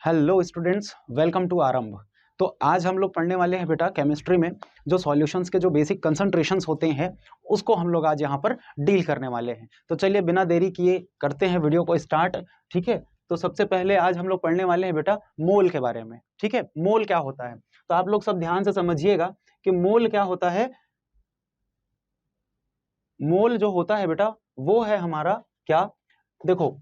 Hello students, welcome to आरंभ। तो आज हम लोग पढ़ने वाले हैं बेटा केमिस्ट्री में जो सॉल्यूशंस के जो बेसिक कंसंट्रेशंस होते हैं उसको हम लोग आज यहाँ पर डील करने वाले हैं। तो चलिए बिना देरी किए करते हैं वीडियो को स्टार्ट। ठीक है, तो सबसे पहले आज हम लोग पढ़ने वाले हैं बेटा मोल के बारे में। ठीक है, मोल क्या होता है तो आप लोग सब ध्यान से समझिएगा कि मोल क्या होता है। मोल जो होता है बेटा वो है हमारा क्या, देखो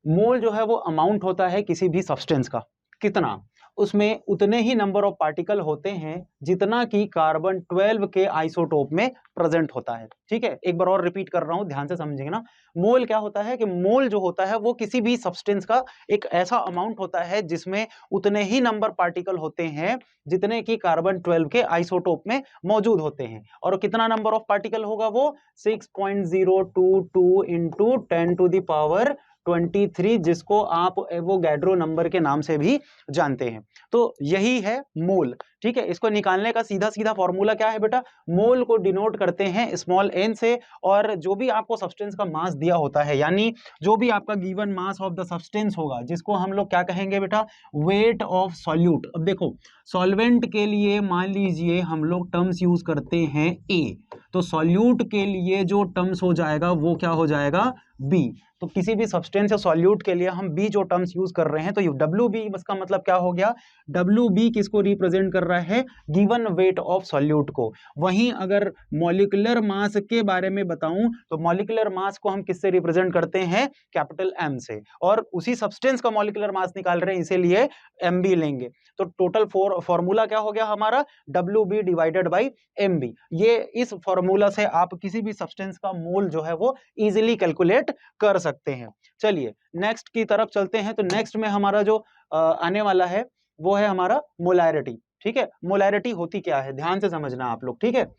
मोल जो है वो अमाउंट होता है किसी भी सब्सटेंस का, कितना उसमें उतने ही नंबर ऑफ पार्टिकल होते हैं जितना कि कार्बन 12 के आइसोटोप में प्रेजेंट होता है। ठीक है, एक बार और रिपीट कर रहा हूं, ध्यान से समझेंगे ना। मोल क्या होता है कि मोल जो होता है वो किसी भी सब्सटेंस का एक ऐसा अमाउंट होता है जिसमें उतने ही नंबर पार्टिकल होते हैं जितने कि कार्बन 12 के आइसोटोप में मौजूद होते हैं। और कितना नंबर ऑफ पार्टिकल होगा वो 6.022 इंटू 10 टू द पावर 23, जिसको आप एवोगैड्रो नंबर के नाम से भी जानते हैं। तो यही है मोल। ठीक है, इसको निकालने का सीधा सीधा फॉर्मूला क्या है बेटा, मोल को डिनोट करते हैं स्मॉल एन से। और जो भी आपको सब्सटेंस का मास दिया होता है, यानी जो भी आपका given mass of the substance होगा, जिसको हम लोग क्या कहेंगे बेटा, वेट ऑफ सॉल्यूट। अब देखो सॉल्वेंट के लिए मान लीजिए हम लोग टर्म्स यूज करते हैं ए, तो सॉल्यूट के लिए जो टर्म्स हो जाएगा वो क्या हो जाएगा, बी। तो किसी भी सब्सटेंस या सॉल्यूट के लिए हम बी जो टर्म्स यूज कर रहे हैं, तो डब्ल्यू बी इसका मतलब क्या हो गया, डब्ल्यू बी किसको रिप्रेजेंट कर रहा है, गिवन वेट ऑफ सॉल्यूट को। वहीं अगर मॉलिक्यूलर मास के बारे में बताऊं तो मॉलिक्यूलर मास को हम किससे रिप्रेजेंट करते हैं, कैपिटल एम से। और उसी सब्सटेंस का मॉलिक्यूलर मास निकाल रहे हैं इसीलिए एम बी लेंगे। तो टोटल फॉर्मूला क्या हो गया हमारा, W B divided by M B. ये इस फॉर्मूला से आप किसी भी सब्सटेंस का मोल जो है वो इजीली कैलकुलेट कर सकते हैं। चलिए नेक्स्ट की तरफ चलते हैं। तो नेक्स्ट में हमारा जो आने वाला है वो है हमारा मोलैरिटी। ठीक है, मोलैरिटी होती क्या है ध्यान से समझना आप लोग। ठीक है,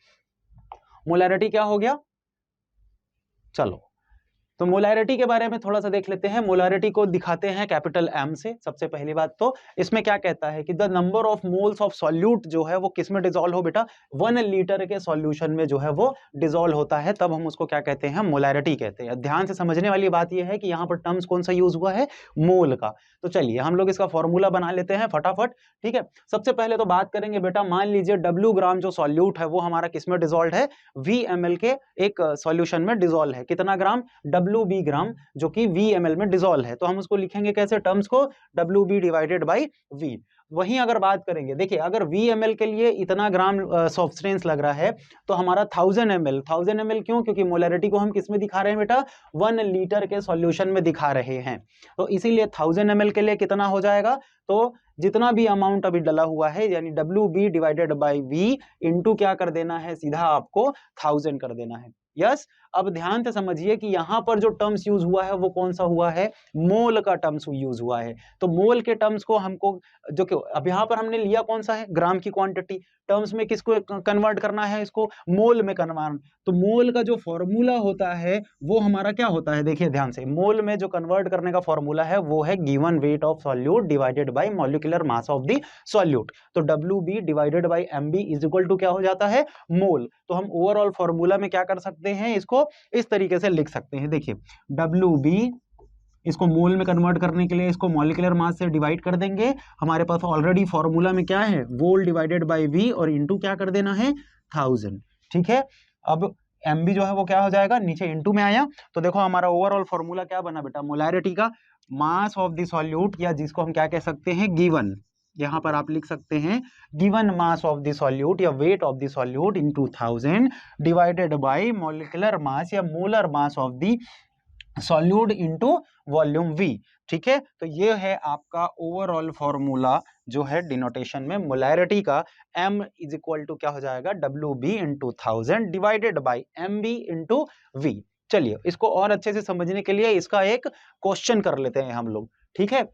मोलैरिटी क्या हो गया, चलो तो मोलैरिटी के बारे में थोड़ा सा देख लेते हैं। मोलैरिटी को दिखाते हैं कैपिटल एम से। सबसे पहली बात तो इसमें क्या कहता है कि the number of moles of solute जो है वो किस में डिसॉल्व हो बेटा, 1 लीटर के सॉल्यूशन में जो है वो डिसॉल्व होता है, तब हम उसको क्या कहते हैं, मोलैरिटी कहते हैं। ध्यान से समझने वाली बात यह है कि यहाँ पर टर्म्स कौन सा यूज हुआ है, मोल का। तो चलिए हम लोग इसका फॉर्मूला बना लेते हैं फटाफट। ठीक है, सबसे पहले तो बात करेंगे बेटा, मान लीजिए डब्ल्यू ग्राम जो सॉल्यूट है वो हमारा किस में डिसॉल्व है, VmL के एक सॉल्यूशन में डिसॉल्व है। कितना ग्राम, WB ग्राम, जो कि VmL में डिसॉल्व है। तो हम उसको लिखेंगे कैसे, टर्म्स को WB डिवाइडेड बाई V। वहीं अगर बात करेंगे, देखिए अगर VmL के लिए इतना ग्राम सब्सटेंस लग रहा है तो हमारा 1000 ml क्यों, क्योंकि मोलैरिटी को हम किस में दिखा रहे हैं बेटा, 1 लीटर के सॉल्यूशन में दिखा रहे हैं। तो इसीलिए 1000 ml के लिए कितना हो जाएगा, तो जितना भी अमाउंट अभी डला हुआ है यानी WB divided by V into क्या कर देना है, सीधा आपको 1000 कर देना है। यस, अब ध्यान से समझिए कि यहां पर जो टर्म्स यूज हुआ है वो कौन सा हुआ है, मोल का टर्म्स यूज हुआ है। तो मोल के टर्म्स को हमको जो कि अब यहां पर हमने लिया कौन सा है, ग्राम की क्वांटिटी, टर्म्स में किसको कन्वर्ट करना है, इसको मोल में कन्वर्ट। तो मोल का जो फॉर्मूला होता है वो हमारा क्या होता है, देखिए ध्यान से, मोल में जो कन्वर्ट करने का फॉर्मूला है वो है given weight of solute divided by molecular mass of the solute. तो WB divided by MB is equal to क्या हो जाता है, मोल। तो हम ओवरऑल फॉर्मूला में क्या कर सकते हैं, इसको इस तरीके से लिख सकते हैं। देखिए WB, इसको मोल में कन्वर्ट करने के लिए इसको मॉलिक्यूलर मास से डिवाइड कर देंगे। हमारे पास ऑलरेडी फॉर्मूला में क्या है, मोल डिवाइडेड बाय V और इनटू क्या कर देना है, 1000। ठीक है, अब MB जो है वो क्या हो जाएगा, नीचे इनटू में आया। तो देखो हमारा ओवरऑल फॉर्मूला क्या बना बेटा, मोलैरिटी का मास ऑफ द सॉल्यूट, या जिसको हम क्या कह सकते हैं, गिवन, यहां पर आप लिख सकते हैं given mass of the solute या weight of the solute into 1000 divided by molecular mass या molar mass of the solute into volume V। ठीक है, तो ये है आपका ओवरऑल फॉर्मूला जो है डिनोटेशन में मोलैरिटी का। M इज इक्वल टू क्या हो जाएगा, WB into 1000 divided by MB into V। चलिए इसको और अच्छे से समझने के लिए इसका एक क्वेश्चन कर लेते हैं हम लोग। ठीक है,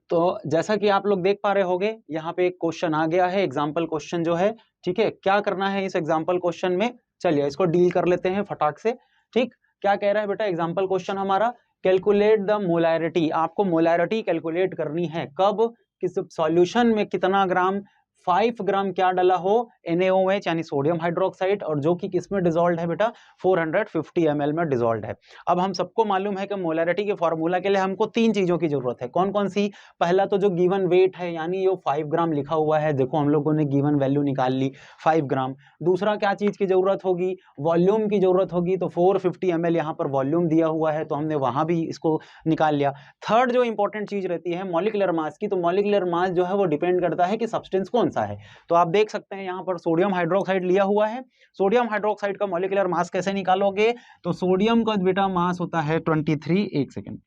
तो जैसा कि आप लोग देख पा रहे होंगे यहाँ पे एक क्वेश्चन आ गया है, एग्जाम्पल क्वेश्चन जो है। ठीक है, क्या करना है इस एग्जाम्पल क्वेश्चन में, चलिए इसको डील कर लेते हैं फटाक से। ठीक, क्या कह रहा है बेटा एग्जाम्पल क्वेश्चन हमारा, कैलकुलेट द मोलैरिटी। आपको मोलैरिटी कैलकुलेट करनी है, कब, किस सॉल्यूशन में कितना ग्राम 5 ग्राम क्या डाला हो, NaOH यानी सोडियम हाइड्रोक्साइड, और जो कि किसमें डिजोल्व है बेटा, 450 ml में डिजोल्व है। अब हम सबको मालूम है कि मोलैरिटी के फॉर्मूला के लिए हमको 3 चीजों की जरूरत है। कौन कौन सी? पहला तो जो गिवन वेट है, यानी ये 5 ग्राम लिखा हुआ है, देखो हम लोगों ने गिवन वैल्यू निकाल ली 5 ग्राम। दूसरा क्या चीज की जरूरत होगी, वॉल्यूम की जरूरत होगी, तो 450 ml यहाँ पर वॉल्यूम दिया हुआ है, तो हमने वहां भी इसको निकाल लिया। थर्ड जो इंपॉर्टेंट चीज रहती है मॉलिक्यूलर मास की, तो मॉलिक्यूलर मास जो है वो डिपेंड करता है कि सब्सटेंस कौन सा है। तो आप देख सकते हैं यहाँ पर सोडियम हाइड्रोक्साइड लिया हुआ है। सोडियम हाइड्रोक्साइड का मॉलिक्यूलर मास कैसे निकालोगे, तो सोडियम का बेटा मास होता है 23, एक सेकेंड,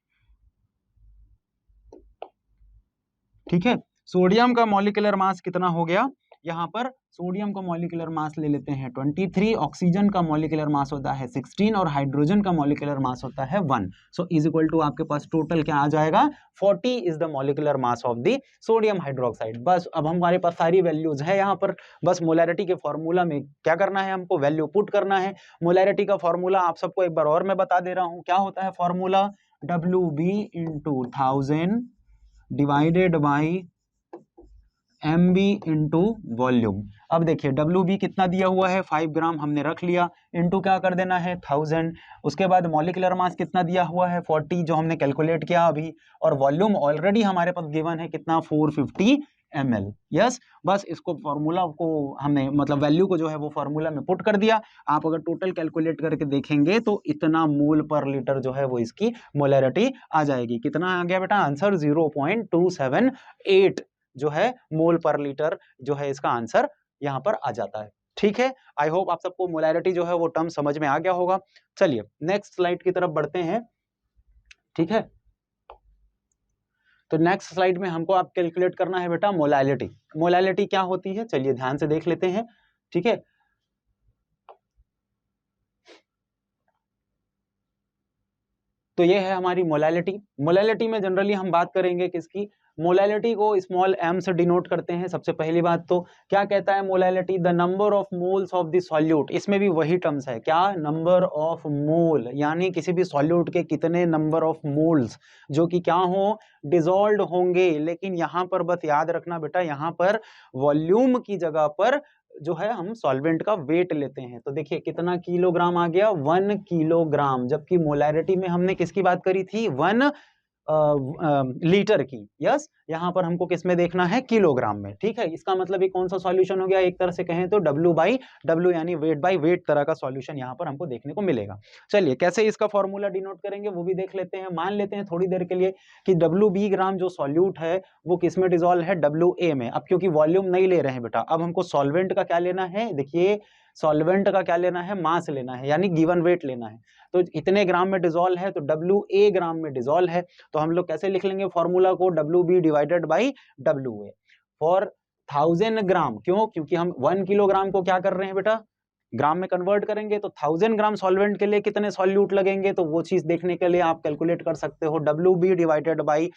ठीक है। सोडियम का मॉलिक्यूलर मास कितना हो गया, यहाँ पर सोडियम का मॉलिक्यूलर मास ले लेते हैं 23, ऑक्सीजन का मॉलिक्यूलर मास होता है 16 और हाइड्रोजन का मॉलिक्यूलर मास होता है 1। सो इज इक्वल टू आपके पास टोटल क्या आ जाएगा, 40 is the molecular mass of the sodium hydroxide. बस अब हमारे पास सारी वैल्यूज है यहाँ पर, बस मोलैरिटी के फॉर्मूला में क्या करना है, हमको वैल्यू पुट करना है। मोलैरिटी का फॉर्मूला आप सबको एक बार और मैं बता दे रहा हूँ, क्या होता है formula, WB into 1000 divided by MB into volume. अब देखिए WB कितना दिया हुआ है, 5 ग्राम हमने रख लिया, इंटू क्या कर देना है 1000। उसके बाद मॉलिक्यूलर मास कितना दिया हुआ है 40, जो हमने कैलकुलेट किया अभी, और वॉल्यूम ऑलरेडी हमारे पास गिवन है कितना 450 ml। यस, बस इसको फॉर्मूला को हमने मतलब वैल्यू को जो है वो फॉर्मूला में पुट कर दिया। आप अगर टोटल कैलकुलेट करके देखेंगे तो इतना मोल पर लीटर जो है वो इसकी मोलैरिटी आ जाएगी। कितना आ गया बेटा आंसर, 0.278 जो है मोल पर लीटर जो है इसका आंसर यहां पर आ जाता है। ठीक है, आई होप आप सबको मोलैरिटी जो है वो टर्म समझ में आ गया होगा। चलिए नेक्स्ट स्लाइड की तरफ बढ़ते हैं। ठीक है, तो नेक्स्ट स्लाइड में हमको आप कैलकुलेट करना है बेटा मोलैलिटी। मोलैलिटी क्या होती है, चलिए ध्यान से देख लेते हैं। ठीक है, तो ये है हमारी मोलैलिटी। मोलैलिटी में जनरली हम बात करेंगे किसकी, मोलैलिटी को स्मॉल m से डिनोट करते हैं। सबसे पहली बात तो क्या कहता है molality, the number of moles of the solute. इसमें भी वही टर्म्स है, क्या, नंबर ऑफ मोल, यानी किसी भी सॉल्यूट के कितने नंबर ऑफ मोल्स जो कि क्या हो, डिसॉल्व्ड होंगे। लेकिन यहाँ पर बस याद रखना बेटा, यहाँ पर वॉल्यूम की जगह पर जो है हम सॉल्वेंट का वेट लेते हैं। तो देखिए कितना किलोग्राम आ गया, 1 किलोग्राम, जबकि मोलैरिटी में हमने किसकी बात करी थी, 1 लीटर की। यस, यहाँ पर हमको किस में देखना है, किलोग्राम में। ठीक है, इसका मतलब ये कौन सा सॉल्यूशन हो गया, एक तरह से कहें तो W/W यानी वेट बाय वेट तरह का सॉल्यूशन यहाँ पर हमको देखने को मिलेगा। चलिए कैसे इसका फॉर्मूला डिनोट करेंगे वो भी देख लेते हैं। मान लेते हैं थोड़ी देर के लिए कि WB ग्राम जो सॉल्यूट है वो किस में डिजोल्व है, WA में। अब क्योंकि वॉल्यूम नहीं ले रहे हैं बेटा, अब हमको सॉल्वेंट का क्या लेना है, देखिए सॉल्वेंट का क्या लेना है, मास लेना है, यानी गिवन वेट लेना है। तो इतने ग्राम में डिजोल्व है तो WA ग्राम में डिजोल्व है। तो हम लोग कैसे लिख लेंगे फॉर्मूला को, WB divided by WA for 1000 ग्राम। क्यों, क्योंकि हम 1 किलोग्राम को क्या कर रहे हैं बेटा, ग्राम में कन्वर्ट करेंगे। तो 1000 ग्राम सॉल्वेंट के लिए कितने सॉल्यूट लगेंगे, तो वो चीज देखने के लिए आप कैलकुलेट कर सकते हो, WB divided by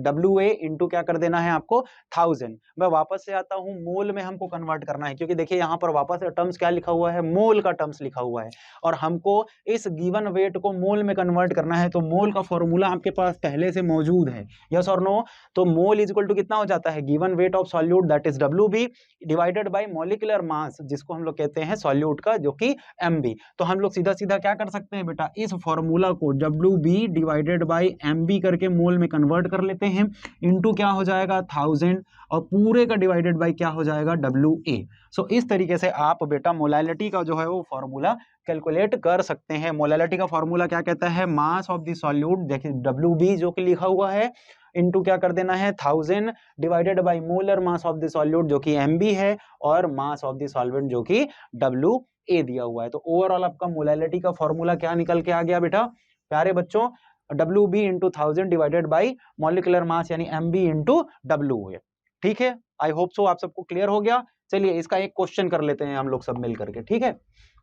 WA into क्या कर देना है आपको 1000। मैं वापस से आता हूं, मोल में हमको कन्वर्ट करना है, क्योंकि देखिए यहाँ पर वापस से टर्म्स क्या लिखा हुआ है, मोल का टर्म्स लिखा हुआ है, और हमको इस गिवन वेट को मोल में कन्वर्ट करना है। तो मोल का फॉर्मूला आपके पास पहले से मौजूद है, यस और नो। तो मोल इज इक्वल टू कितना हो जाता है, given weight of solute that is WB divided by molecular mass जिसको हम लोग कहते हैं सॉल्यूट का, जो कि MB। तो हम लोग सीधा सीधा क्या कर सकते हैं बेटा, इस फॉर्मूला को WB डिवाइडेड बाई MB करके मोल में कन्वर्ट कर लेते हैं, इनटू क्या हो जाएगा 1000, और पूरे का डिवाइडेड बाई क्या हो जाएगा WA। सो इस तरीके से आप बेटा मोलैलिटी का जो है वो फॉर्मूला कैलकुलेट कर सकते हैं। मोलैलिटी का फॉर्मूला क्या कहता है, मास ऑफ द सॉल्यूट, देखिए WB जो कि लिखा हुआ है, इनटू क्या कर देना है 1000 divided by molar mass of the solute जो कि MB है, और मास ऑफ द सॉल्वेंट जो कि WA दिया हुआ है। तो ओवरऑल आपका मोलैलिटी का फॉर्मूला क्या निकल के आ गया बेटा प्यारे बच्चों, WB into 1000 divided by molecular mass यानी MB इंटू WA। ठीक है, आई होप सो आप सबको क्लियर हो गया। चलिए इसका एक क्वेश्चन कर लेते हैं हम लोग सब मिल करके। ठीक है,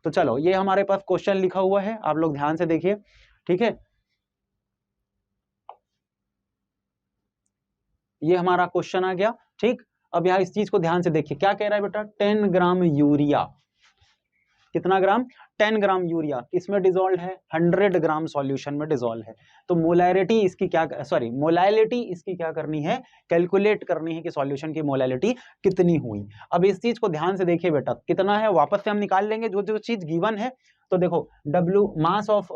तो चलो ये हमारे पास क्वेश्चन लिखा हुआ है, आप लोग ध्यान से देखिए। ठीक है, ये हमारा क्वेश्चन आ गया। ठीक, अब यहाँ इस चीज को ध्यान से देखिए, क्या कह रहा है बेटा, 10 ग्राम यूरिया कितना ग्राम, 10 ग्राम यूरिया किसमें डिजोल्व है, 100 ग्राम सॉल्यूशन में डिजोल्व है। तो मोलैरिटी इसकी क्या, सॉरी मोलैलिटी इसकी क्या करनी है, कैलकुलेट करनी है कि सॉल्यूशन की मोलैलिटी कितनी हुई। अब इस चीज को ध्यान से देखिए बेटा, कितना है वापस से हम निकाल लेंगे जो जो चीज गिवन है। तो देखो W mass of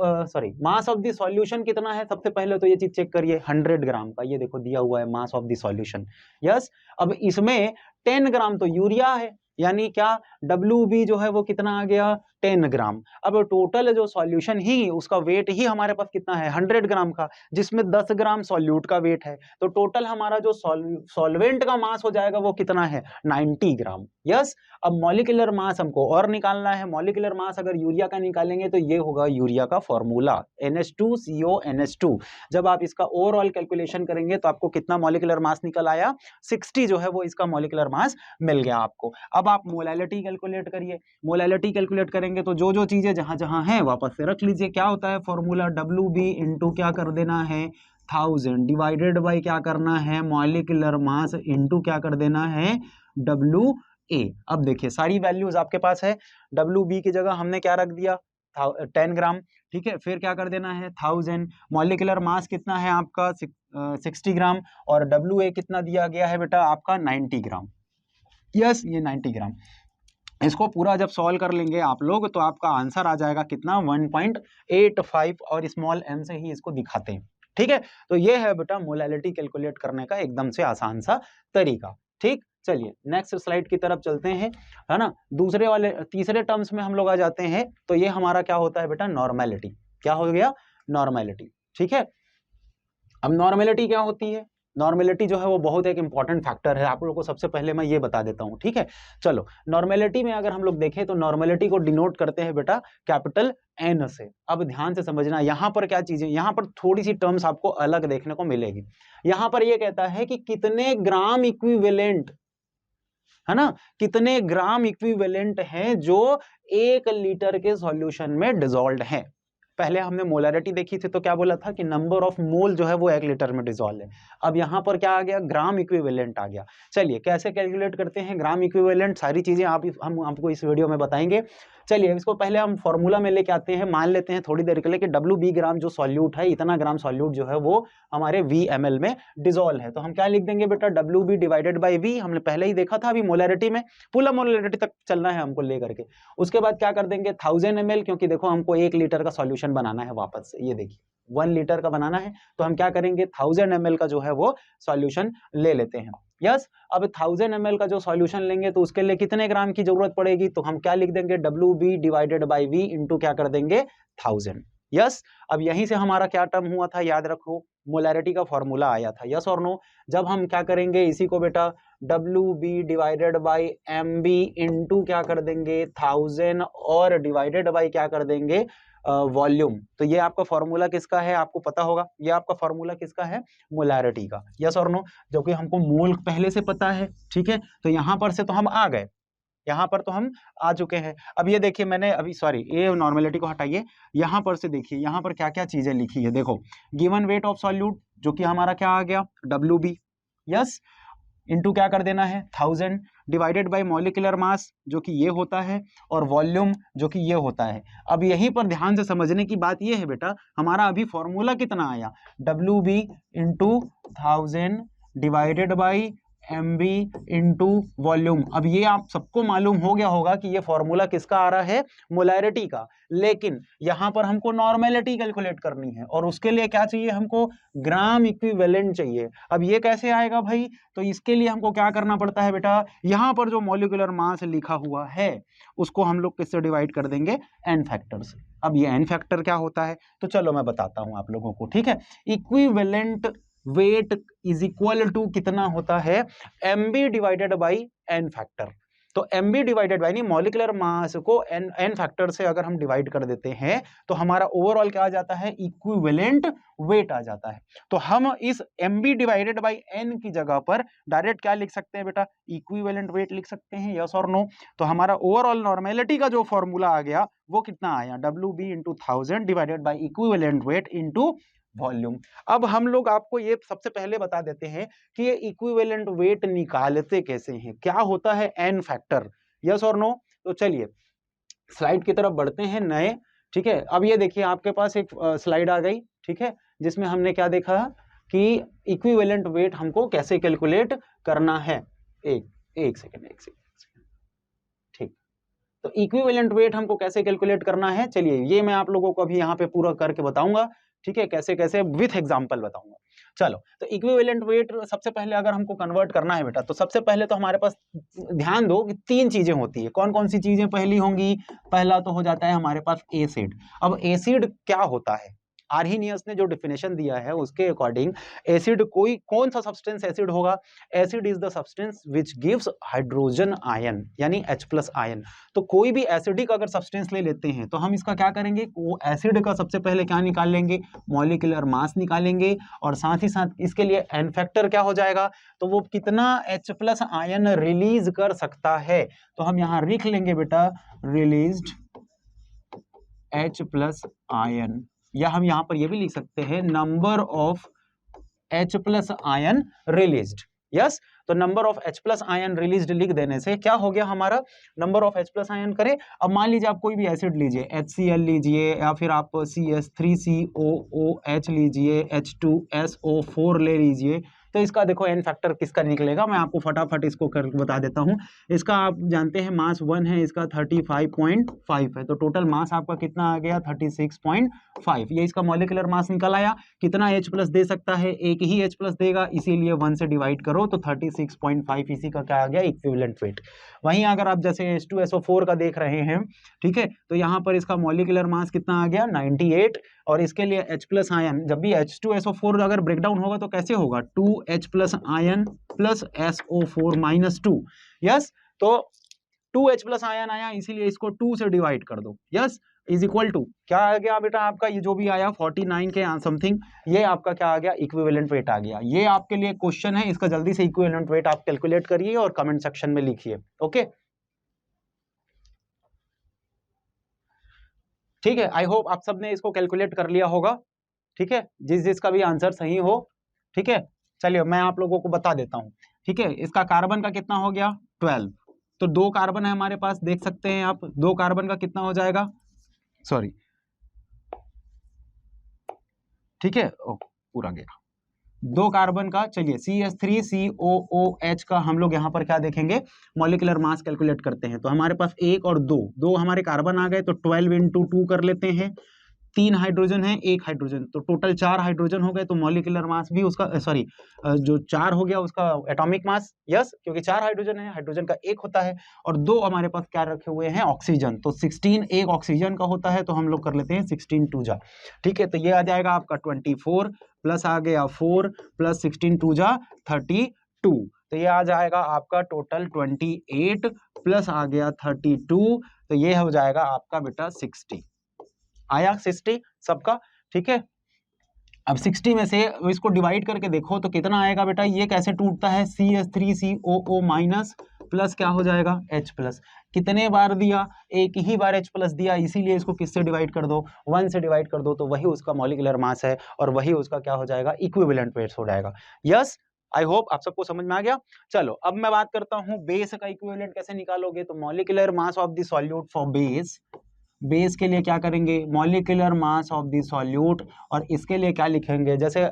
mass of the solution कितना है, सबसे पहले तो ये चीज चेक करिए 100 ग्राम का, ये देखो दिया हुआ है मास ऑफ द सॉल्यूशन। यस, अब इसमें 10 ग्राम तो यूरिया है, यानी क्या WB जो है वो कितना आ गया, 10 ग्राम। अब टोटल जो सॉल्यूशन ही उसका वेट ही हमारे पास कितना है, 100 ग्राम का, जिसमें 10 ग्राम सॉल्यूट का वेट है। तो टोटल हमारा जो सॉल्वेंट का मास हो जाएगा वो कितना है, 90 ग्राम। यस, अब मॉलिक्यूलर मास हमको और निकालना है। मॉलिक्यूलर मास अगर यूरिया का निकालेंगे तो ये होगा यूरिया का फॉर्मूला NH2CO NH2। जब आप इसका ओवरऑल कैलकुलेशन करेंगे तो आपको कितना मॉलिक्यूलर मास निकल आया, 60 जो है वो इसका मॉलिक्यूलर मास मिल गया आपको। अब आप मोलैलिटी कैलकुलेट करिए। मोलैलिटी कैलकुलेट करेंगे तो जो जो चीजें जहां जहां हैं वापस से रख लीजिए। क्या होता है फॉर्मूला, WB इंटू क्या कर देना है 1000 डिवाइडेड बाई क्या करना है मॉलिक्यूलर मास इंटू क्या कर देना है WA। अब देखिए सारी वैल्यूज आपके पास है। WB की जगह हमने क्या रख दिया 10 ग्राम, ठीक है। फिर क्या कर देना है 1000, मॉलिक्यूलर मास कितना है आपका 60 ग्राम, और WA कितना दिया गया है बेटा आपका 90 ग्राम। यस, ये 90 ग्राम। इसको पूरा जब सॉल्व कर लेंगे आप लोग तो आपका आंसर आ जाएगा कितना 1.85, और स्मॉल m से ही इसको दिखाते हैं, ठीक है। तो ये है बेटा मोलैलिटी कैलकुलेट करने का एकदम से आसान सा तरीका। ठीक, चलिए नेक्स्ट स्लाइड की तरफ चलते हैं, है ना। दूसरे वाले तीसरे टर्म्स में हम लोग आ जाते हैं। तो ये हमारा क्या होता है बेटा नॉर्मेलिटी। क्या हो गया, नॉर्मेलिटी, ठीक है। अब नॉर्मेलिटी क्या होती है, नॉर्मेलिटी जो है वो बहुत एक इंपॉर्टेंट फैक्टर है। आप लोगों को सबसे पहले मैं ये बता देता हूं, ठीक है। चलो नॉर्मेलिटी में अगर हम लोग देखें तो नॉर्मेलिटी को डिनोट करते हैं बेटा कैपिटल N से। अब ध्यान से समझना, यहां पर क्या चीजें, यहां पर थोड़ी सी टर्म्स आपको अलग देखने को मिलेगी। यहां पर ये कहता है कि कितने ग्राम इक्विवेलेंट, है ना, कितने ग्राम इक्विवेलेंट हैं जो 1 लीटर के सॉल्यूशन में डिसॉल्व्ड हैं। पहले हमने मोलैरिटी देखी थी तो क्या बोला था कि नंबर ऑफ मोल जो है वो 1 लीटर में डिसॉल्व है। अब यहां पर क्या आ गया, ग्राम इक्विवेलेंट आ गया। चलिए कैसे कैलकुलेट करते हैं ग्राम इक्विवेलेंट, सारी चीजें हम आपको इस वीडियो में बताएंगे। चलिए इसको पहले हम फॉर्मूला में लेके आते हैं। मान लेते हैं थोड़ी देर के लिए कि WB ग्राम जो सॉल्यूट है, इतना ग्राम सॉल्यूट जो है वो हमारे VmL में डिसॉल्व है। तो हम क्या लिख देंगे बेटा WB डिवाइडेड बाई V। हमने पहले ही देखा था अभी मोलैरिटी में, पुल मोलैरिटी तक चलना है हमको लेकर के। उसके बाद क्या कर देंगे 1000 ml, क्योंकि देखो हमको 1 लीटर का सॉल्यूशन बनाना है वापस से। ये देखिए 1 लीटर का बनाना है तो हम क्या करेंगे 1000 ml का जो है वो सॉल्यूशन ले लेते हैं। यस, अब 1000 ml का जो सॉल्यूशन लेंगे तो उसके लिए कितने ग्राम की जरूरत पड़ेगी, तो हम क्या लिख देंगे WB divided by V into क्या कर देंगे 1000। यस, अब यहीं से हमारा क्या टर्म हुआ था याद रखो, मोलैरिटी का फॉर्मूला आया था। यस और नो, जब हम क्या करेंगे इसी को बेटा WB divided by MB into क्या कर देंगे 1000 और डिवाइडेड बाई क्या कर देंगे वॉल्यूम। तो ये आपका फॉर्मूला किसका है आपको पता होगा, ये आपका फॉर्मूला किसका है मोलैरिटी का। यस और नो, जो कि हमको मोल पहले से पता है, ठीक है। तो यहां पर से तो हम आ गए, यहां पर तो हम आ चुके हैं। अब ये देखिए मैंने अभी सॉरी ये नॉर्मेलिटी को हटाइए, यहां पर से देखिए यहां पर क्या क्या चीजें लिखी है। देखो गिवन वेट ऑफ सॉल्यूट जो कि हमारा क्या आ गया WB, यस, इनटू क्या कर देना है 1000 डिवाइडेड बाय मॉलिक्यूलर मास जो कि ये होता है, और वॉल्यूम जो कि ये होता है। अब यहीं पर ध्यान से समझने की बात ये है बेटा, हमारा अभी फॉर्मूला कितना आया WB into 1000 divided by MB into volume. अब ये आप सबको मालूम हो गया होगा कि ये फॉर्मूला किसका आ रहा है मोलैरिटी का, लेकिन यहां पर हमको नॉर्मेलिटी कैलकुलेट करनी है और उसके लिए क्या चाहिए हमको ग्राम इक्विवेलेंट चाहिए। अब ये कैसे आएगा भाई, तो इसके लिए हमको क्या करना पड़ता है बेटा, यहां पर जो मॉलिक्यूलर मास लिखा हुआ है उसको हम लोग किससे डिवाइड कर देंगे n फैक्टर से। अब ये n फैक्टर क्या होता है तो चलो मैं बताता हूं आप लोगों को, ठीक है। Equivalent weight is equal to कितना होता है MB divided by n factor. तो MB डिवाइडेड बाई, नहीं मॉलिक्यूलर मास को n फैक्टर से अगर हम डिवाइड कर देते हैं तो हमारा ओवरऑल क्या आ जाता है इक्विवेलेंट वेट आ जाता है। तो हम इस MB डिवाइडेड बाई n की जगह पर डायरेक्ट क्या लिख सकते हैं बेटा इक्विवेलेंट वेट लिख सकते हैं। यस और नो, तो हमारा ओवरऑल नॉर्मेलिटी का जो फॉर्मूला आ गया वो कितना आया WB into 1000 divided by equivalent weight into volume. अब हम लोग आपको ये सबसे पहले बता देते हैं कि ये इक्विवेलेंट वेट निकालते कैसे हैं, क्या होता है n फैक्टर। यस और नो, तो चलिए स्लाइड की तरफ बढ़ते हैं नए, ठीक है। अब ये देखिए आपके पास एक स्लाइड आ गई, ठीक है, जिसमें हमने क्या देखा कि इक्विवेलेंट वेट हमको कैसे कैलकुलेट करना है। एक सेकेंड, ठीक। तो इक्विवेलेंट वेट हमको कैसे कैलकुलेट करना है, चलिए ये मैं आप लोगों को अभी यहाँ पे पूरा करके बताऊंगा, ठीक है, कैसे कैसे विथ एग्जांपल बताऊंगा। चलो, तो इक्विवेलेंट वेट सबसे पहले अगर हमको कन्वर्ट करना है बेटा, तो सबसे पहले तो हमारे पास ध्यान दो कि 3 चीजें होती है। कौन कौन सी चीजें पहली होंगी? पहला तो हो जाता है हमारे पास एसिड। अब एसिड क्या होता है? आर्हीनियस ने जो डेफिनेशन दिया है उसके अकॉर्डिंग एसिड कोई कौन सा सब्सटेंस एसिड होगा? Acid is the substance which gives hydrogen ion, यानी H+ आयन। तो कोई भी एसिडिक अगर सब्सटेंस ले लेते हैं तो हम इसका क्या करेंगे, वो एसिड का सबसे पहले क्या निकाल लेंगे, मॉलिक्यूलर मास निकालेंगे, और साथ ही साथ इसके लिए एन फैक्टर क्या हो जाएगा, तो वो कितना H+ आयन रिलीज कर सकता है। तो हम यहां लिख लेंगे बेटा रिलीज्ड H+ आयन, या हम यहां पर ये भी लिख सकते हैं number of H+ ion released. Yes, तो number of H+ ion released लिख देने से क्या हो गया हमारा, नंबर ऑफ H+ आयन करें। अब मान लीजिए आप कोई भी एसिड लीजिए, HCl लीजिए, या फिर आप CS3COOH लीजिए, H2SO4 ले लीजिए, तो इसका देखो एन फैक्टर किसका निकलेगा, मैं आपको फटाफट इसको कर बता देता हूं। इसका आप जानते हैं मास 1 है, इसका 35.5 है, तो टोटल मास आपका कितना आ गया 36.5। ये इसका मॉलिक्यूलर मास निकल आया। कितना H+ दे सकता है, एक ही H+ देगा, इसीलिए 1 से डिवाइड करो तो 36.5 इसी का क्या आ गया इक्विवेलेंट वेट। वहीं अगर आप जैसे H2SO4 का देख रहे हैं, ठीक है, तो यहाँ पर इसका मॉलिक्यूलर मास कितना आ गया 98, और इसके लिए H+ आयन, जब भी H2SO4 अगर ब्रेकडाउन होगा तो कैसे होगा 2H+ ion plus SO4 -2। Yes, तो 2H+ आयन आया, इसीलिए इसको 2 से डिवाइड कर दो। यस, इज इक्वल टू क्या आ गया बेटा आपका, ये जो भी आया 49 के समथिंग, ये आपका क्या आ गया इक्विवेलेंट वेट आ गया। ये आपके लिए क्वेश्चन है, इसका जल्दी से इक्विवेलेंट वेट आप कैलकुलेट करिए और कमेंट सेक्शन में लिखिए। ओके, ठीक है, आई होप आप सबने इसको कैलकुलेट कर लिया होगा, ठीक है, जिसका भी आंसर सही हो, ठीक है। चलिए मैं आप लोगों को बता देता हूं, ठीक है, इसका कार्बन का कितना हो गया 12, तो 2 कार्बन है हमारे पास, देख सकते हैं आप, 2 कार्बन का कितना हो जाएगा, सॉरी, ठीक है, पूरा गया 2 कार्बन का। चलिए CH3COOH का हम लोग यहाँ पर क्या देखेंगे, मॉलिक्यूलर मास कैलकुलेट करते हैं। तो हमारे पास 1 और 2 हमारे कार्बन आ गए, तो 12 × 2 कर लेते हैं, 3 हाइड्रोजन है, 1 हाइड्रोजन, तो टोटल 4 हाइड्रोजन हो गए, तो मॉलिक्यूलर मास भी उसका सॉरी जो 4 हो गया उसका एटॉमिक मास। यस, क्योंकि 4 हाइड्रोजन है, हाइड्रोजन का 1 होता है, और 2 हमारे पास क्या रखे हुए हैं ऑक्सीजन, तो 16 एक ऑक्सीजन का होता है, तो हम लोग कर लेते हैं 16 2 जा, ठीक है। तो ये आ जाएगा आपका 24 प्लस आ गया 4 प्लस 16 2 जा 32, तो ये आ जाएगा आपका टोटल 28 प्लस आ गया 32, तो ये हो जाएगा आपका बेटा 60 आया, 60 सबका, ठीक है। अब 60 में से इसको डिवाइड करके देखो तो कितना आएगा बेटा, ये कैसे टूटता है, CH3COO माइनस प्लस क्या हो जाएगा H+, कितने बार दिया, एक ही बार H+ दिया, इसीलिए इसको किससे डिवाइड कर दो 1 से डिवाइड कर दो, तो वही उसका मॉलिक्यूलर मास है, और वही उसका क्या हो जाएगा इक्विवेलेंट वेट हो जाएगा। यस, आई होप आप सबको समझ में आ गया। चलो अब मैं बात करता हूं बेस का इक्विवेलेंट कैसे निकालोगे, तो molecular mass of the solute for base के लिए क्या करेंगे, molecular mass of the solute, और इसके लिए क्या लिखेंगे, जैसे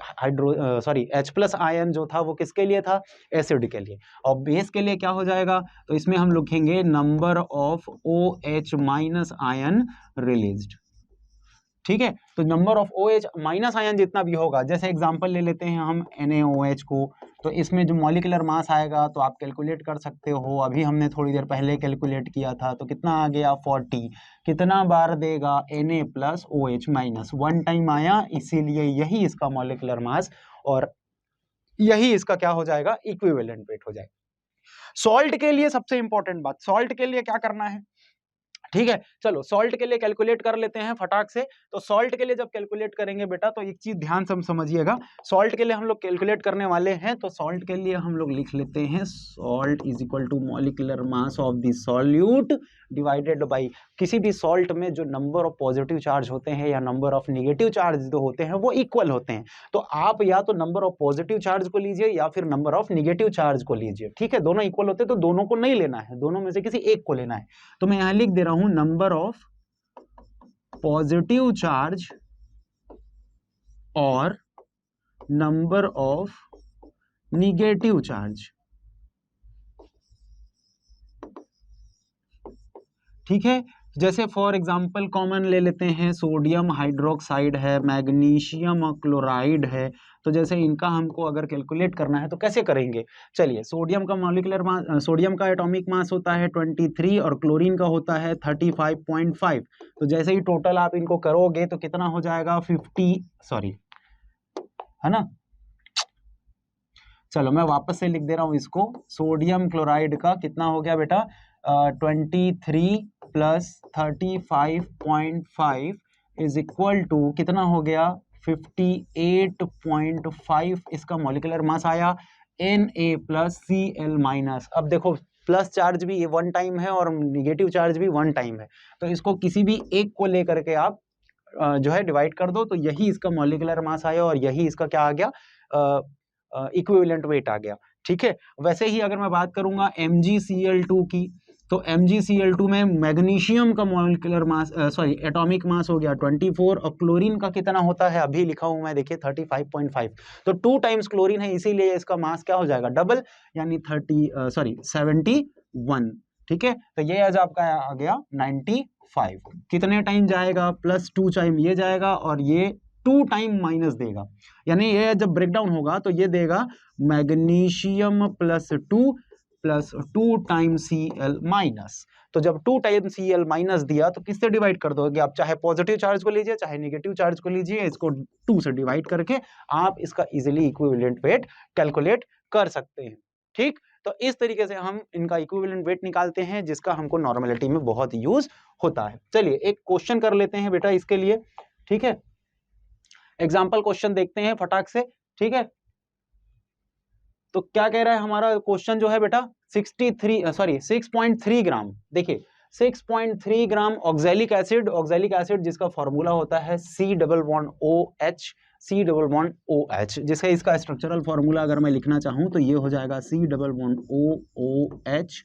H+ आयन जो था वो किसके लिए था, एसिड के लिए, और बेस के लिए क्या हो जाएगा, तो इसमें हम लिखेंगे number of OH- ion released, ठीक है। तो नंबर ऑफ OH- आयन जितना भी होगा, जैसे एग्जांपल ले लेते हैं हम NaOH को, तो इसमें जो मॉलिक्यूलर मास आएगा तो आप कैलकुलेट कर सकते हो, अभी हमने थोड़ी देर पहले कैलकुलेट किया था, तो कितना आ गया 40, कितना बार देगा Na + OH-, 1 टाइम आया, इसीलिए यही इसका मॉलिक्यूलर मास, और यही इसका क्या हो जाएगा इक्विवेलेंट वेट हो जाएगा। सॉल्ट के लिए सबसे इंपॉर्टेंट बात, सॉल्ट के लिए क्या करना है, ठीक है। चलो सॉल्ट के लिए कैलकुलेट कर लेते हैं फटाक से। तो सॉल्ट के लिए जब कैलकुलेट करेंगे बेटा, तो एक चीज ध्यान से समझिएगा, सॉल्ट के लिए हम लोग कैलकुलेट करने वाले हैं, तो सॉल्ट के लिए हम लोग लिख लेते हैं salt is equal to molecular mass of the solute divided by, किसी भी सॉल्ट में जो नंबर ऑफ पॉजिटिव चार्ज होते हैं या नंबर ऑफ निगेटिव चार्ज जो होते हैं वो इक्वल होते हैं, तो आप या तो नंबर ऑफ पॉजिटिव चार्ज को लीजिए या फिर नंबर ऑफ निगेटिव चार्ज को लीजिए, ठीक है। दोनों इक्वल होते हैं तो दोनों को नहीं लेना है, दोनों में से किसी एक को लेना है। तो मैं यहाँ लिख दे रहा हूँ हूं नंबर ऑफ पॉजिटिव चार्ज और नंबर ऑफ निगेटिव चार्ज। ठीक है, जैसे फॉर एग्जांपल कॉमन ले लेते हैं, सोडियम हाइड्रोक्साइड है, मैग्नीशियम क्लोराइड है। तो जैसे इनका हमको अगर कैलकुलेट करना है तो कैसे करेंगे? चलिए, सोडियम का मॉलिक्यूलर मास, सोडियम का एटॉमिक मास होता है 23 और क्लोरीन का होता है 35.5। तो जैसे ही टोटल आप इनको करोगे तो कितना हो जाएगा? 50, सॉरी, है ना। चलो मैं वापस से लिख दे रहा हूं इसको। सोडियम क्लोराइड का कितना हो गया बेटा? 23 प्लस 35.5 इज इक्वल टू कितना हो गया? 58.5 इसका मॉलिक्यूलर मास आया। Na plus Cl minus. अब देखो, प्लस चार्ज भी वन टाइम है और निगेटिव चार्ज भी वन टाइम है, तो इसको किसी भी एक को लेकर के आप जो है डिवाइड कर दो, तो यही इसका मॉलिक्यूलर मास आया और यही इसका क्या आ गया? इक्विवेलेंट वेट आ गया। ठीक है, वैसे ही अगर मैं बात करूंगा MgCl2 की, तो MgCl2 में मैग्नीशियम का molecular mass, sorry, atomic mass हो गया 24 और क्लोरीन का कितना होता है? अभी लिखा हूं मैं, देखिए 35.5। तो 2 टाइम्स क्लोरीन है, इसीलिए इसका मास क्या हो जाएगा? डबल, यानी 71। ठीक है, तो ये आज आपका आ गया 95। कितने टाइम जाएगा? प्लस 2 टाइम ये जाएगा और ये 2 टाइम माइनस देगा, यानी ये जब ब्रेकडाउन होगा तो ये देगा magnesium plus 2 time Cl minus. तो जब 2 टाइम Cl माइनस दिया तो किससे डिवाइड कर दोगे आप? चाहे पॉजिटिव चार्ज को लीजिए चाहे नेगेटिव चार्ज को लीजिए, इसको 2 से डिवाइड करके आप इसका इजीली इक्विवेलेंट वेट कैलकुलेट कर सकते हैं। ठीक, तो इस तरीके से हम इनका इक्विवेलेंट वेट निकालते हैं, जिसका हमको नॉर्मेलिटी में बहुत यूज होता है। चलिए एक क्वेश्चन कर लेते हैं बेटा इसके लिए। ठीक है, एग्जाम्पल क्वेश्चन देखते हैं फटाक से। ठीक है, तो क्या कह रहा है हमारा क्वेश्चन जो है बेटा? 6.3 ग्राम। देखिए 6.3 ग्राम ऑक्सैलिक एसिड, ऑक्सैलिक एसिड जिसका फॉर्मूला होता है C⋯OH, जिसका इसका स्ट्रक्चरल फॉर्मूला अगर मैं लिखना चाहूं तो ये हो जाएगा C⋯OOH,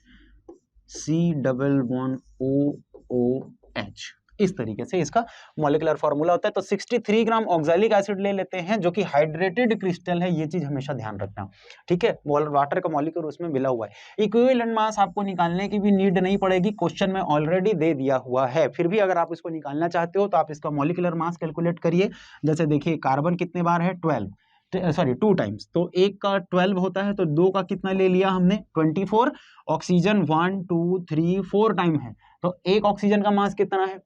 C⋯OOH। इस तरीके से इसका मॉलिक्यूलर फॉर्मूला होता है। तो 63 ग्राम ऑक्सैलिक एसिड ले लेते हैं, जो कि हाइड्रेटेड क्रिस्टल है, ये चीज हमेशा ध्यान रखना। ठीक है, वाटर का मॉलिक्यूल उसमें मिला हुआ है। इक्विवेलेंट मास आपको निकालने की भी नीड नहीं पड़ेगी, क्वेश्चन में ऑलरेडी दे दिया हुआ है। फिर भी अगर आप इसको निकालना चाहते हो तो आप इसका मॉलिक्यूलर मास कैलकुलेट करिए। जैसे देखिए कार्बन कितने बार है? 2 टाइम्स, तो एक का 12 होता है, तो 2 का कितना ले लिया हमने? 24। ऑक्सीजन 1 2 3 4 टाइम है, तो एक ऑक्सीजन का मास कितना है?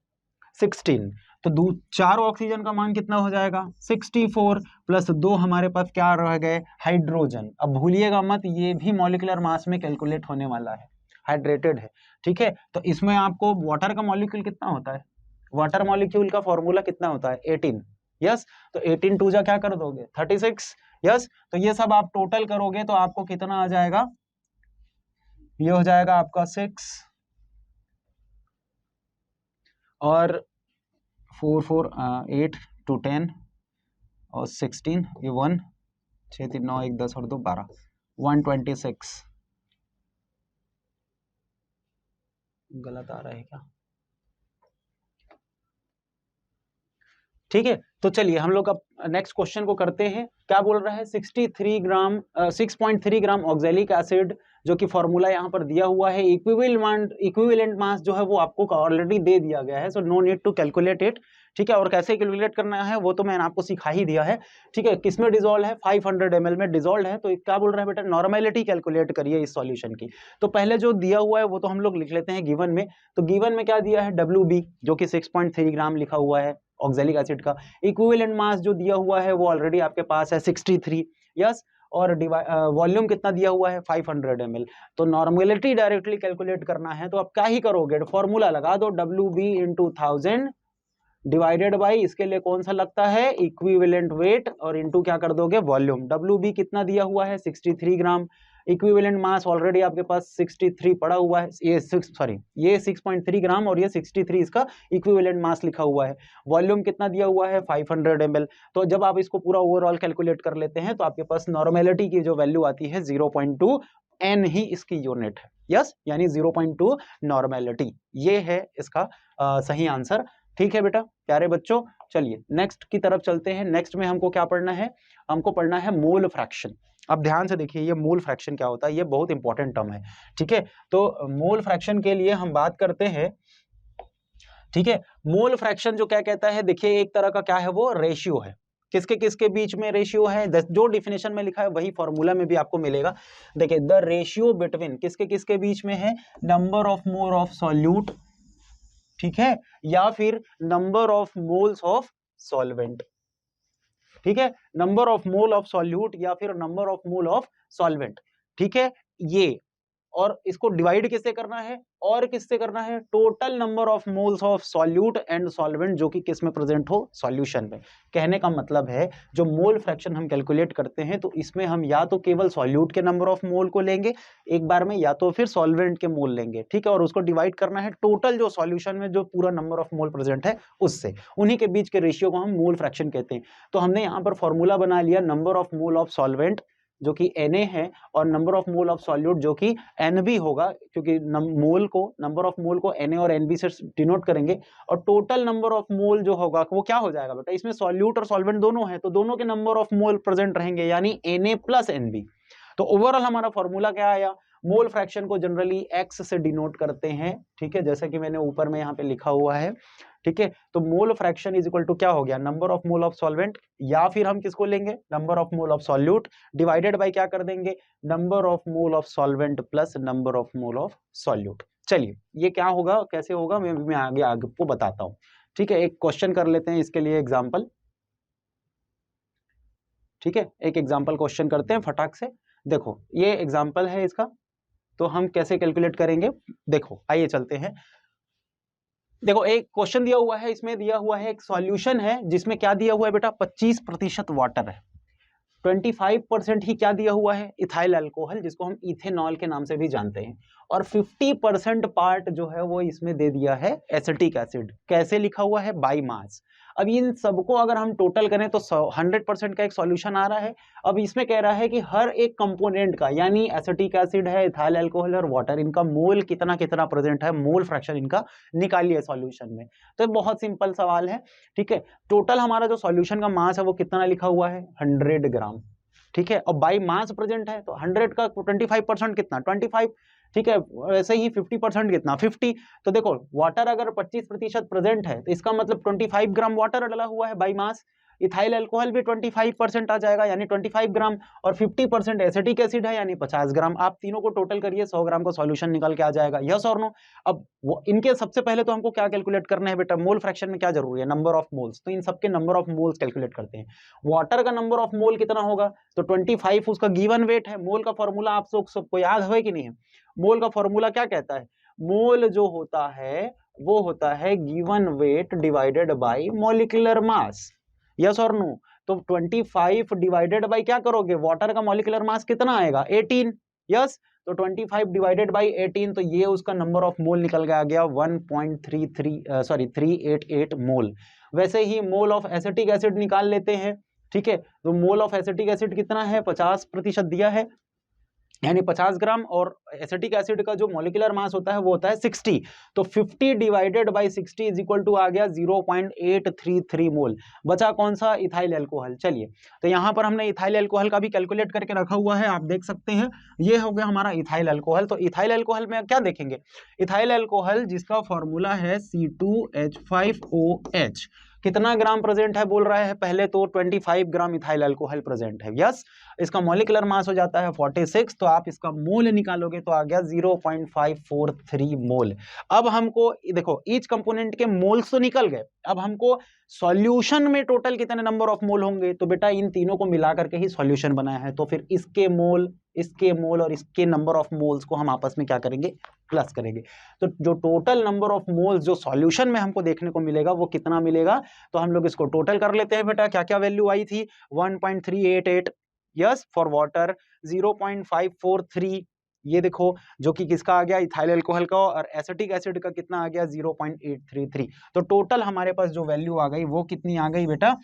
16। तो 4 ऑक्सीजन का मान कितना हो जाएगा? 64 प्लस 2 हमारे पास क्या रह गए? हाइड्रोजन। अब भूलिएगा मत, ये भी मॉलिक्यूलर मास में कैलकुलेट होने वाला है, हाइड्रेटेड है। ठीक है, तो इसमें आपको वाटर का मॉलिक्यूल कितना होता है? वाटर मॉलिक्यूल का फॉर्मूला कितना होता है? 18। यस, तो 18 2 जा क्या कर दोगे? 36। यस, तो ये सब आप टोटल करोगे तो आपको कितना आ जाएगा? ये हो जाएगा आपका 6 और 4 4 8 2 10 और 16, ये 1 6 3 9 1 10 और 2 12, 126। गलत आ रहा है क्या? ठीक है, तो चलिए हम लोग अब नेक्स्ट क्वेश्चन को करते हैं। क्या बोल रहा है? 6.3 ग्राम ऑक्सैलिक एसिड, जो कि फॉर्मूला यहाँ पर दिया हुआ है। इक्विवेलेंट मास जो है वो आपको ऑलरेडी दे दिया गया है, so no need to calculate it. ठीक है, और कैसे कैलकुलेट करना है वो तो मैंने आपको सिखा ही दिया है। ठीक है, किसमें डिजोल्व है? 500 ml में डिजोल्व है। तो क्या बोल रहा है बेटा? नॉर्मेलिटी कैलकुलेट करिए इस सॉल्यूशन की। तो पहले जो दिया हुआ है वो तो हम लोग लिख लेते हैं गिवन में। तो गिवन में क्या दिया है? WB, जो कि 6.3 ग्राम लिखा हुआ है ऑक्सैलिक एसिड का। इक्विवेलेंट मास जो दिया हुआ है वो ऑलरेडी आपके पास है 63। यस, और वॉल्यूम कितना दिया हुआ है? 500 ml। तो नॉर्मेलिटी डायरेक्टली कैलकुलेट करना है तो आप क्या ही करोगे? फॉर्मूला लगा दो, WB × 1000 डिवाइडेड बाई, इसके लिए कौन सा लगता है? इक्विवेलेंट वेट, और इनटू क्या कर दोगे? वॉल्यूम। WB कितना दिया हुआ है? 63 ग्राम। इक्विवेलेंट मास ऑलरेडी आपके पास 63 पड़ा हुआ है, ये 6.3 ग्राम और ये 63 इसका इक्विवेलेंट मास लिखा हुआ है। वॉल्यूम कितना दिया हुआ है? 500 ml। तो जब आप इसको पूरा ओवरऑल कैलकुलेट कर लेते हैं तो आपके पास नॉर्मेलिटी की जो वैल्यू आती है 0.2 N ही इसकी यूनिट है। यस, यानी 0.2 नॉर्मेलिटी, ये है इसका सही आंसर। ठीक है बेटा प्यारे बच्चों, चलिए नेक्स्ट की तरफ चलते हैं। नेक्स्ट में हमको क्या पढ़ना है, हमको पढ़ना है मोल फ्रैक्शन। अब ध्यान से देखिए ये मोल फ्रैक्शन क्या होता है, ये बहुत इंपॉर्टेंट टर्म है। ठीक है, तो मोल फ्रैक्शन के लिए हम बात करते हैं। ठीक है, मोल फ्रैक्शन जो क्या कहता है, देखिए एक तरह का क्या है, वो रेशियो है। किसके किसके बीच में रेशियो है, जो डिफिनेशन में लिखा है वही फॉर्मूला में भी आपको मिलेगा। देखिए द रेशियो बिटवीन किसके किसके बीच में है, number of mole of solute, ठीक है, या फिर number of moles of solvent. ठीक है, number of mole of solute या फिर number of mole of solvent. ठीक है, ये और इसको डिवाइड किससे करना है, और किससे करना है, total number of moles of solute and solvent जो कि किस में प्रेजेंट हो, सॉल्यूशन में। कहने का मतलब है जो मोल फ्रैक्शन हम कैलकुलेट करते हैं तो इसमें हम या तो केवल सॉल्यूट के नंबर ऑफ मोल को लेंगे एक बार में, या तो फिर सॉल्वेंट के मोल लेंगे। ठीक है, और उसको डिवाइड करना है टोटल जो सॉल्यूशन में जो पूरा नंबर ऑफ मोल प्रेजेंट है उससे, उन्हीं के बीच के रेशियो को हम मोल फ्रैक्शन कहते हैं। तो हमने यहाँ पर फॉर्मूला बना लिया, number of mole of solvent जो कि Na है, और number of mole of solute जो कि Nb होगा, क्योंकि मोल को, नंबर ऑफ मोल को Na और Nb से डिनोट करेंगे, और टोटल नंबर ऑफ मोल जो होगा वो क्या हो जाएगा बेटा, इसमें सॉल्यूट और सॉल्वेंट दोनों है तो दोनों के नंबर ऑफ मोल प्रेजेंट रहेंगे, यानी Na प्लस Nb। तो ओवरऑल हमारा फॉर्मूला क्या आया, मोल फ्रैक्शन को जनरली x से डिनोट करते हैं। ठीक है, जैसे कि मैंने ऊपर में यहाँ पे लिखा हुआ है। ठीक है, तो mole fraction is equal to क्या हो गया, number of mole of solvent, या फिर हम किसको लेंगे, number of mole of solute, divided by क्या कर देंगे, number of mole of solvent plus number of mole of solute. चलिए ये क्या होगा, कैसे होगा, मैं आगे आपको बताता हूँ। ठीक है, एक क्वेश्चन कर लेते हैं इसके लिए एग्जाम्पल। ठीक है, एक एग्जाम्पल क्वेश्चन करते हैं फटाक से। देखो ये एग्जाम्पल है इसका, तो हम कैसे कैलकुलेट करेंगे, देखो आइए चलते हैं। देखो एक क्वेश्चन दिया हुआ है, इसमें दिया हुआ है एक सॉल्यूशन है जिसमें क्या दिया हुआ है बेटा, 25% वाटर है, 25% ही क्या दिया हुआ है, इथाइल अल्कोहल, जिसको हम इथेनॉल के नाम से भी जानते हैं, और 50% पार्ट जो है वो इसमें दे दिया है एसिटिक एसिड। कैसे लिखा हुआ है, बाई मास। अब इन सबको अगर हम टोटल करें तो 100% का एक सॉल्यूशन आ रहा है। अब इसमें कह रहा है कि हर एक कंपोनेंट का, यानी एसिटिक एसिड है, इथाइल अल्कोहल और वाटर, इनका मोल कितना कितना प्रेजेंट है, मोल फ्रैक्शन इनका निकालिए सॉल्यूशन में। तो बहुत सिंपल सवाल है। ठीक है, टोटल हमारा जो सॉल्यूशन का मास है वो कितना लिखा हुआ है, 100 ग्राम। ठीक है, और बाई मास प्रेजेंट है तो 100 का 25% कितना, 25। ठीक है, वैसे ही 50% कितना, 50। तो देखो वाटर अगर 25% प्रेजेंट है तो इसका मतलब 25 ग्राम वाटर डला हुआ है बाई मास। इथाइल अल्कोहल भी 25% आ जाएगा, यानी 25 ग्राम, और 50% एसिटिक एसिड है यानी 50 ग्राम। आप तीनों को टोटल करिए, 100 ग्राम का सॉल्यूशन निकल के आ जाएगा, यस और नो। अब इनके सबसे पहले तो हमको क्या कैलकुलेट करना है बेटा, मोल फ्रैक्शन में क्या जरूरी है, नंबर ऑफ मोल्स। तो इन सबके नंबर ऑफ मोल्स कैलकुलेट करते हैं। वाटर का नंबर ऑफ मोल कितना होगा, तो 25 उसका गिवन वेट है। मोल का फॉर्मूला आप सबको याद है कि नहीं है, मोल का फॉर्मूला क्या कहता है, मोल जो होता है वो होता है given weight divided by molecular mass, yes और नो। तो 25 डिवाइडेड बाय क्या करोगे, वाटर का मॉलिक्यूलर मास कितना आएगा, 18, यस। तो 25 डिवाइडेड बाय 18, तो ये उसका नंबर ऑफ मोल निकल के आ गया 388 मोल। वैसे ही मोल ऑफ एसिटिक एसिड निकाल लेते हैं। ठीक है, तो मोल ऑफ एसिटिक एसिड कितना है, 50% दिया है, यानी 50 ग्राम, और एसिटिक एसिड का जो मॉलिक्यूलर मास होता है वो होता है 60। तो 50 divided by 60 is equal to आ गया 0.833 मोल। बचा कौन सा, इथाइल अल्कोहल। चलिए, तो यहाँ पर हमने इथाइल अल्कोहल का भी कैलकुलेट करके रखा हुआ है, आप देख सकते हैं। ये हो गया हमारा इथाइल अल्कोहल। तो इथाइल अल्कोहल में क्या देखेंगे, इथाइल अल्कोहल जिसका फॉर्मूला है C2H5OH, कितना ग्राम प्रेजेंट है बोल रहा है, पहले तो 25 ग्राम इथाइल अल्कोहल प्रेजेंट है, यस। इसका मॉलिक्यूलर मास हो जाता है 46, तो आप इसका मोल निकालोगे तो आ गया 0.543 मोल। अब हमको देखो ईच कंपोनेंट के मोल्स तो निकल गए, अब हमको सॉल्यूशन में टोटल कितने नंबर ऑफ मोल होंगे, तो बेटा इन तीनों को मिला करके ही सॉल्यूशन बनाया है, तो फिर इसके मोल और इसके नंबर ऑफ मोल्स को हम आपस में क्या करेंगे, प्लस करेंगे। तो जो टोटल नंबर ऑफ मोल्स जो सॉल्यूशन में हमको देखने को मिलेगा वो कितना मिलेगा, तो हम लोग इसको टोटल कर लेते हैं बेटा। क्या क्या वैल्यू आई थी, 1.388, यस फॉर वाटर, 0.543, ये देखो जो कि किसका आ गया, इथाइल अल्कोहल का, और एसिटिक एसिड का कितना आ गया, 0.833। तो टोटल हमारे पास जो वैल्यू आ गई वो कितनी आ गई बेटा,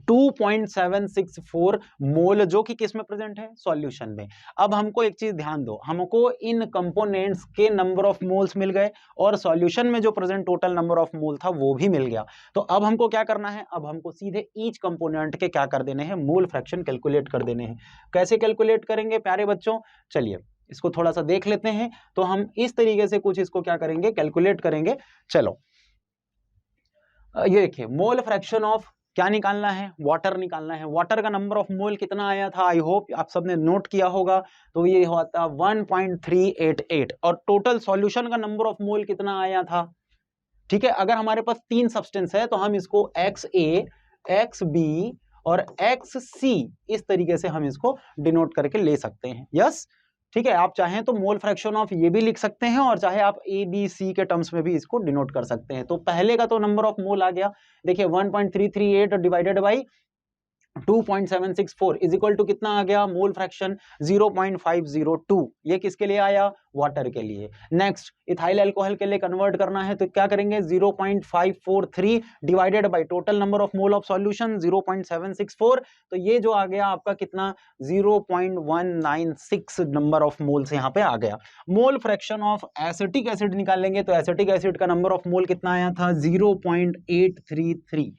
2.764 मोल, जो कि किस में प्रेजेंट है, सॉल्यूशन में। अब हमको एक चीज ध्यान दो, हमको इन कंपोनेंट्स के नंबर ऑफ मोल्स मिल गए और सॉल्यूशन में जो प्रेजेंट टोटल नंबर ऑफ मोल था वो भी मिल गया। तो अब हमको क्या करना है, अब हमको सीधे ईच कंपोनेंट के क्या कर देने हैं, मोल फ्रैक्शन कैलकुलेट कर देने हैं। कैसे कैलकुलेट करेंगे प्यारे बच्चों, चलिए इसको थोड़ा सा देख लेते हैं। तो हम इस तरीके से कुछ इसको क्या करेंगे, कैलकुलेट करेंगे। चलो ये देखिए, मोल फ्रैक्शन ऑफ क्या निकालना है, वाटर निकालना है। वाटर का नंबर ऑफ मोल कितना आया था, आई होप आप सबने नोट किया होगा। तो ये होता 1.388 और टोटल सॉल्यूशन का नंबर ऑफ मोल कितना आया था। ठीक है, अगर हमारे पास 3 सब्सटेंस है तो हम इसको XA, XB और XC इस तरीके से हम इसको डिनोट करके ले सकते हैं। यस, ठीक है, आप चाहें तो मोल फ्रैक्शन ऑफ ये भी लिख सकते हैं और चाहे आप ABC के टर्म्स में भी इसको डिनोट कर सकते हैं। तो पहले का तो नंबर ऑफ मोल आ गया, देखिए 1.338 divided by 2.764 is equal to कितना आ गया, मोल फ्रैक्शन 0.502। ये किसके लिए आया, वाटर के लिए। नेक्स्ट इथाइल अल्कोहल के लिए कन्वर्ट करना है तो क्या करेंगे, 0.543 divided by total number of mole of solution 0.764। तो ये जो आ गया आपका कितना, 0.196 नंबर ऑफ मोल से यहाँ पे आ गया। Mole fraction of acetic acid निकालेंगे तो एसिटिक एसिड का नंबर ऑफ मोल कितना आया था, 0.833।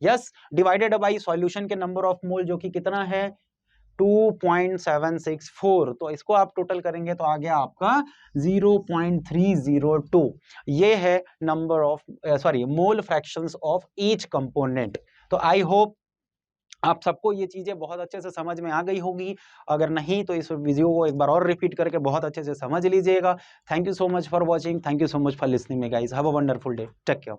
यस, डिवाइडेड बाई सॉल्यूशन के नंबर ऑफ मोल जो कि कितना है, 2.764। तो इसको आप टोटल करेंगे तो आ गया आपका 0.302। ये है number of mole fractions of each component. तो आई होप आप सबको ये चीजें बहुत अच्छे से समझ में आ गई होगी। अगर नहीं तो इस वीडियो को एक बार और रिपीट करके बहुत अच्छे से समझ लीजिएगा। Thank you so much for watching, thank you so much for listening me guys, have a wonderful day, take care.